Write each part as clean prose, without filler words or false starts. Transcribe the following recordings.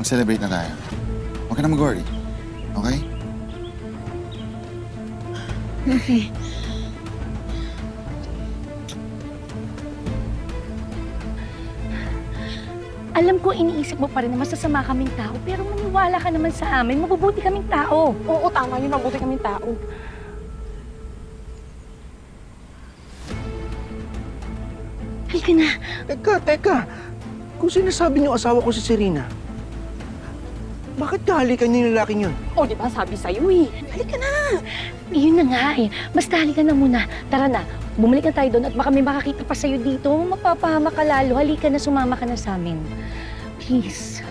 mag-celebrate na tayo. Huwag ka na mag-worry. Okay? Okay. Alam ko iniisip mo pa rin na masasama kaming tao, pero maniwala ka naman sa amin, mabubuti kaming tao. Oo, tama yun. Mabuti kaming tao. Halika na. Teka. Kung sinasabi niyo asawa ko si Serena, bakit kahalikan niyo yung lalaking yun? Oh, di ba sabi sa'yo eh. Halika na. Yun na nga eh. Basta halika na muna. Tara na. Bumalik na tayo doon at baka may makakita pa sa'yo dito. Mapapahama ka lalo. Halika na, sumama ka na sa amin. Please.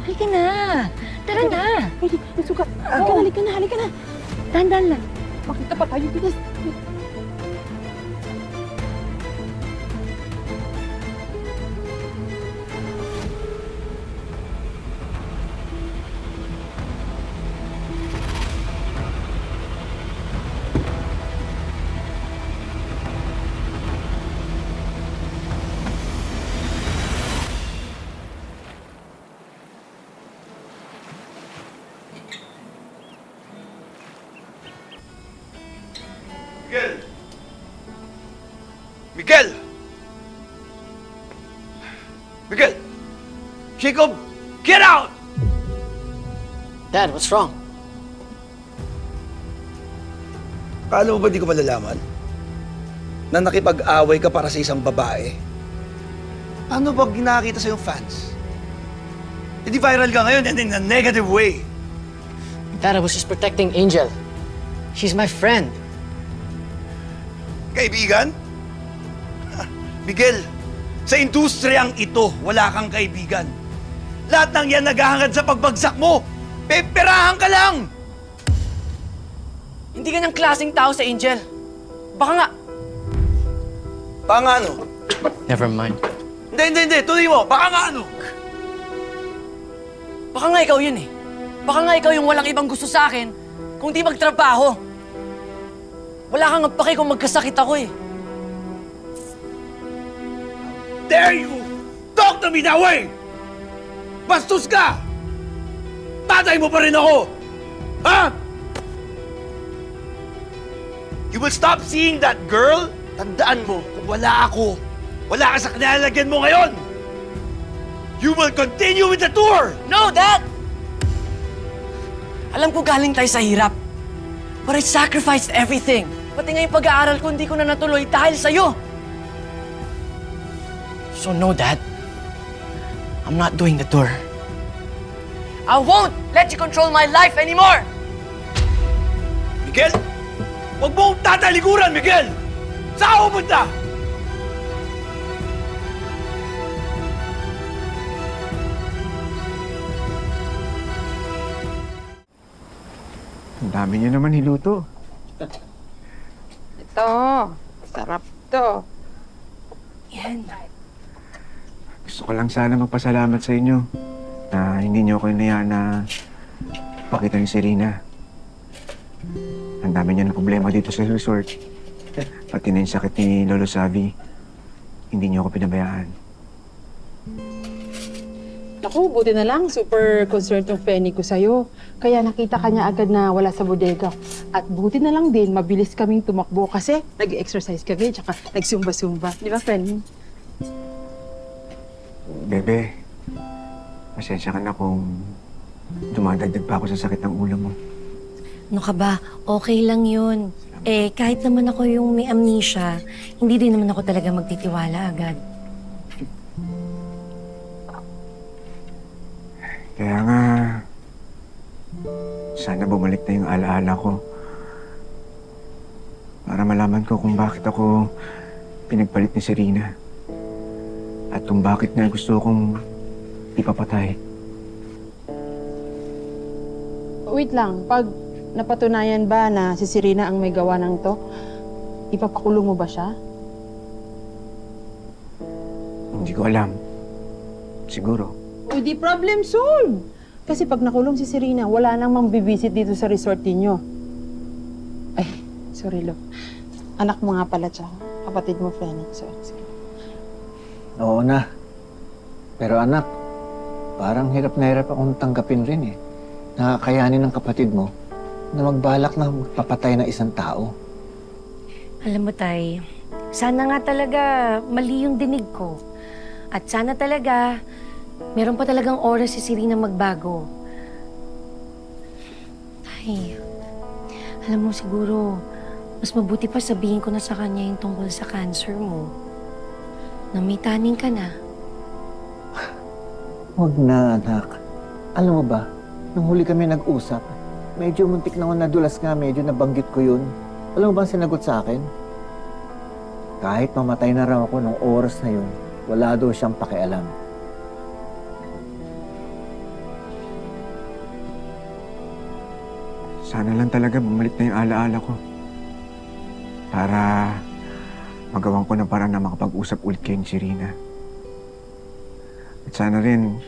Halika na. Tara na. Ay, suka. Oo. Halika na. Dahan-dahan lang. Makita pa tayo. Bilis. Miguel! Miguel! Miguel! Jacob! Get out! Dad, what's wrong? Paano mo ba di ko malalaman? Na nakipag-away ka para sa isang babae? Paano pag nakakita sa yung fans? Hindi viral ka ngayon and in a negative way. Dad, I was just protecting Angel. She's my friend. Kaibigan? Miguel, sa industriyang ito, wala kang kaibigan. Lahat ng yan naghahangad sa pagbagsak mo. Peperahan ka lang! Hindi ganyang klaseng tao sa Angel. Baka nga... Baka nga ano? Never mind. Hindi. Tuloy mo. Baka nga ano? Baka nga ikaw yun eh. Baka nga ikaw yung walang ibang gusto sa akin kung di magtrabaho. Wala kang pake kung magkasakit ako eh. Dare you talk to me that way? Bastos ka! Tatay mo pa rin ako! Ha? You will stop seeing that girl? Tandaan mo, kung wala ako, wala ka sa kinalalagyan mo ngayon! You will continue with the tour! No, Dad! Alam ko galing tayo sa hirap. But I sacrificed everything. Pati nga yung pag-aaral ko, hindi ko na natuloy dahil sa'yo. So no, Dad. I'm not doing the tour. I won't let you control my life anymore! Miguel! Huwag mo akong tatalikuran, Miguel! Saan ako pupunta? Ang dami niyo naman hiluto. Ito. Sarap to. Yan. Gusto ko lang sana magpasalamat sa inyo na hindi niyo ako inayaan na pakita ni Serena. Ang dami niyo ng problema dito sa resort. Pati na yung sakit ni Lolo Savi. Hindi niyo ako pinabayaan. Naku, buti na lang. Super concerned yung Penny ko sa'yo. Kaya nakita ka niya agad na wala sa bodega. At buti na lang din, mabilis kaming tumakbo kasi nag-exercise kami tsaka nagsumba-sumba. Di ba, Penny? Bebe, pasensya ka na kung dumadagdag pa ako sa sakit ng ulo mo. Ano ka ba? Okay lang yun. Eh, kahit naman ako yung may amnesia, hindi din naman ako talaga magtitiwala agad. Kaya nga, sana bumalik na yung alaala ko. Para malaman ko kung bakit ako pinagpalit ni Serena. At kung bakit nga gusto kong ipapatay. Wait lang, pag napatunayan ba na si Serena ang may gawa ng to, ipapakulong mo ba siya? Hindi ko alam. Siguro. O di problem solved! Kasi pag nakulong si Serena, wala nang mambibisit dito sa resort ninyo. Ay, sorry, Lo. Anak mo nga pala siya. Kapatid mo, Fanny. Sorry. Oo na. Pero anak, Parang hirap na hirap akong tanggapin rin eh. Nakakayanin ng kapatid mo na magbalak na magpapatay ng isang tao. Alam mo, Tay, sana nga talaga mali yung dinig ko. At sana talaga meron pa talagang oras si Serena magbago. Tay, alam mo siguro, mas mabuti pa sabihin ko na sa kanya yung tungkol sa cancer mo. Na may taning ka na. Huwag na, anak. Alam mo ba, nung huli kami nag-usap, medyo muntik na ako nadulas nga, medyo nabanggit ko yun. Alam mo ba ang sinagot sa akin? Kahit mamatay na raw ako nung oras na yun, wala daw siyang pakialam. Sana lang talaga bumalik na yung alaala ko. Para magawan ko ng paraan na makapag-usap ulit kayo ni Serena. At sana rin,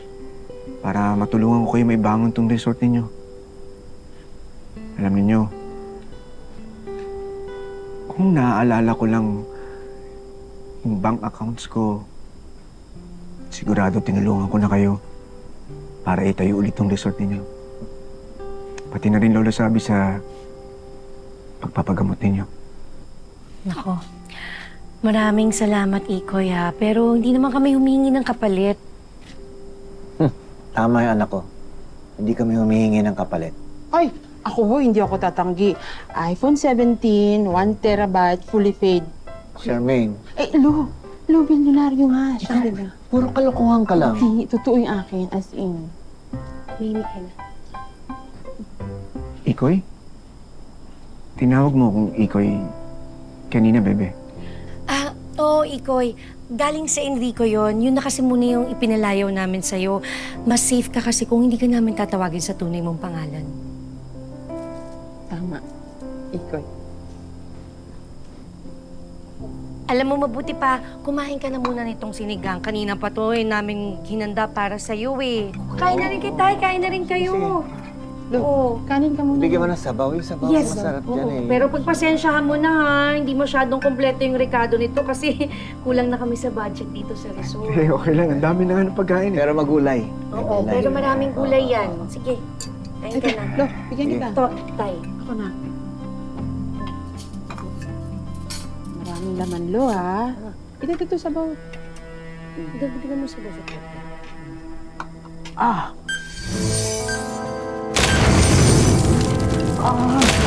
para matulungan ko kayo may bangon tong resort ninyo. Alam niyo, kung naaalala ko lang yung bank accounts ko, sigurado tinulungan ko na kayo para itayo ulit tong resort ninyo. Pati na rin Lola sabi sa pagpapagamot ninyo. Nako, maraming salamat, Ikoy, ha. Pero hindi naman kami humingi ng kapalit. Tama yung anak ko. Hindi kami humihingi ng kapalit. Ay, ako hindi ako tatanggi. iPhone 17, 1 terabyte, fully paid. Charmaine, Eh, Lo, bilyonaryo nga siya, di ba? puro kalokohan ka lang. Hindi, totoo yung akin, as in. Mimi ka na. Ikoy? Tinawag mo kung Ikoy kanina, bebe. Oo, Ikoy. Galing sa Enrico yon. Yun na kasi muna yung ipinalayaw namin sa'yo. Mas safe ka kasi kung hindi ka namin tatawagin sa tunay mong pangalan. Tama. Ikoy. Alam mo, mabuti pa, kumain ka na muna nitong sinigang. Kanina pa to, namin hinanda para sa'yo eh. Kain na rin kayo, Tay. Kain na rin kayo. Lo, Oo. kanin ka muna. Bigyan mo ng sabaw. Yung sabaw Yes. masarap Oo. dyan eh. Pero pagpasensyahan mo na ha, hindi masyadong kompleto yung rekado nito kasi kulang na kami sa budget dito sa resort. Okay lang. Ang dami na nga ng pagkain eh. Pero magulay. Oo, pero maraming gulay yan. Sige, kain ka na. Lo, bigyan kita. Ito, Tay. Ako na. Maraming laman, Lo, ha? Ito sa baw. Dagdagan mo sa basot. Ah! Ah!